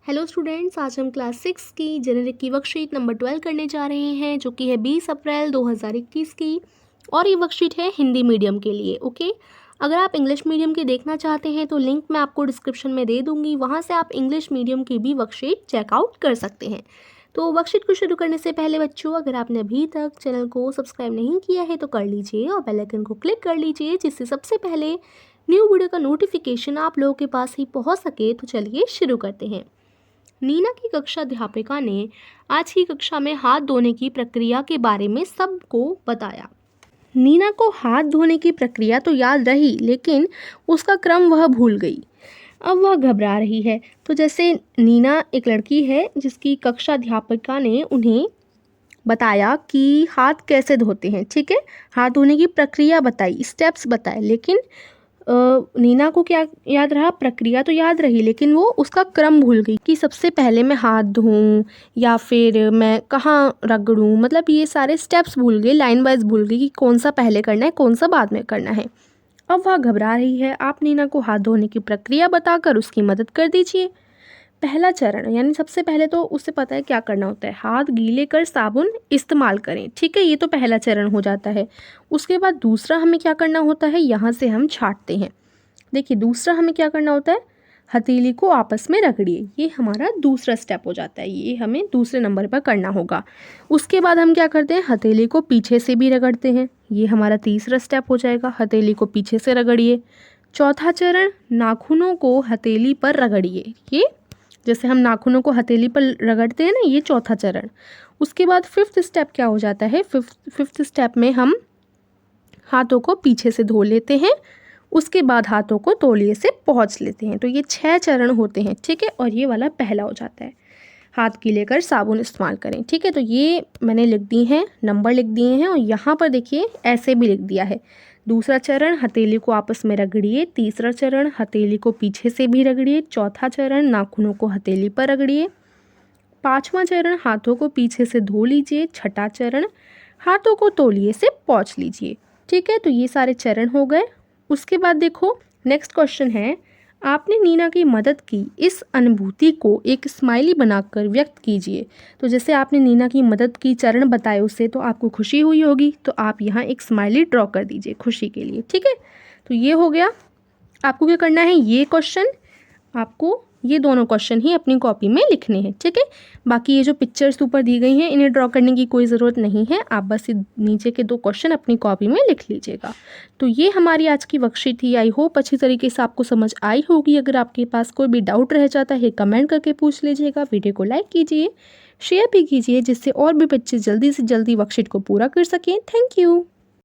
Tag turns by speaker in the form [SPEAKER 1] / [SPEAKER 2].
[SPEAKER 1] Hello students, आज हम class 6 की जेनेरिक की वर्कशीट नंबर 12 करने जा रहे हैं, जो कि है 20 अप्रैल 2021 की। और ये वर्कशीट है हिंदी मीडियम के लिए। ओके, अगर आप इंग्लिश मीडियम की देखना चाहते हैं तो लिंक मैं आपको डिस्क्रिप्शन में दे दूंगी, वहाँ से आप इंग्लिश मीडियम की भी वर्कशीट चेकआउट कर सकते हैं। तो वर्कशीट को शुरू करने से पहले बच्चों, अगर आपने अभी तक चैनल को सब्सक्राइब नहीं किया है तो कर लीजिए और बेल आइकन को क्लिक कर लीजिए, जिससे सबसे पहले न्यू वीडियो का नोटिफिकेशन आप लोगों के पास ही पहुँच सके। तो चलिए शुरू करते हैं। नीना की कक्षा अध्यापिका ने आज की कक्षा में हाथ धोने की प्रक्रिया के बारे में सबको बताया। नीना को हाथ धोने की प्रक्रिया तो याद रही, लेकिन उसका क्रम वह भूल गई। अब वह घबरा रही है। तो जैसे नीना एक लड़की है जिसकी कक्षा अध्यापिका ने उन्हें बताया कि हाथ कैसे धोते हैं, ठीक है, हाथ धोने की प्रक्रिया बताई, स्टेप्स बताए, लेकिन नीना को क्या याद रहा, प्रक्रिया तो याद रही, लेकिन वो उसका क्रम भूल गई कि सबसे पहले मैं हाथ धोऊं या फिर मैं कहाँ रगड़ूं, मतलब ये सारे स्टेप्स भूल गई, लाइन वाइज भूल गई कि कौन सा पहले करना है कौन सा बाद में करना है। अब वह घबरा रही है। आप नीना को हाथ धोने की प्रक्रिया बताकर उसकी मदद कर दीजिए। पहला चरण, यानी सबसे पहले तो उससे पता है क्या करना होता है, हाथ गीले कर साबुन इस्तेमाल करें, ठीक है, ये तो पहला चरण हो जाता है। उसके बाद दूसरा हमें क्या करना होता है, यहाँ से हम छांटते हैं। देखिए दूसरा हमें क्या करना होता है, हथेली को आपस में रगड़िए, ये हमारा दूसरा स्टेप हो जाता है, ये हमें दूसरे नंबर पर करना होगा। उसके बाद हम क्या करते हैं, हथेली को पीछे से भी रगड़ते हैं, ये हमारा तीसरा स्टेप हो जाएगा, हथेली को पीछे से रगड़िए। चौथा चरण, नाखूनों को हथेली पर रगड़िए, ये जैसे हम नाखूनों को हथेली पर रगड़ते हैं ना, ये चौथा चरण। उसके बाद फिफ्थ स्टेप क्या हो जाता है, फिफ्थ स्टेप में हम हाथों को पीछे से धो लेते हैं, उसके बाद हाथों को तौलिए से पोंछ लेते हैं। तो ये 6 चरण होते हैं, ठीक है, और ये वाला पहला हो जाता है, हाथ गीले कर साबुन इस्तेमाल करें, ठीक है। तो ये मैंने लिख दी हैं, नंबर लिख दिए हैं, और यहाँ पर देखिए ऐसे भी लिख दिया है। दूसरा चरण, हथेली को आपस में रगड़िए। तीसरा चरण, हथेली को पीछे से भी रगड़िए। चौथा चरण, नाखूनों को हथेली पर रगड़िए। पांचवा चरण, हाथों को पीछे से धो लीजिए। छठा चरण, हाथों को तौलिए से पोंछ लीजिए, ठीक है। तो ये सारे चरण हो गए। उसके बाद देखो नेक्स्ट क्वेश्चन है, आपने नीना की मदद की, इस अनुभूति को एक स्माइली बनाकर व्यक्त कीजिए। तो जैसे आपने नीना की मदद की, चरण बताए उससे, तो आपको खुशी हुई होगी, तो आप यहाँ एक स्माइली ड्रॉ कर दीजिए खुशी के लिए, ठीक है। तो ये हो गया। आपको क्या करना है, ये क्वेश्चन आपको, ये दोनों क्वेश्चन ही अपनी कॉपी में लिखने हैं, ठीक है। बाकी ये जो पिक्चर्स ऊपर दी गई हैं इन्हें ड्रॉ करने की कोई ज़रूरत नहीं है, आप बस नीचे के 2 क्वेश्चन अपनी कॉपी में लिख लीजिएगा। तो ये हमारी आज की वर्कशीट थी। आई होप अच्छी तरीके से आपको समझ आई होगी। अगर आपके पास कोई भी डाउट रह जाता है कमेंट करके पूछ लीजिएगा। वीडियो को लाइक कीजिए, शेयर भी कीजिए, जिससे और भी बच्चे जल्दी से जल्दी वर्कशीट को पूरा कर सकें। Thank you.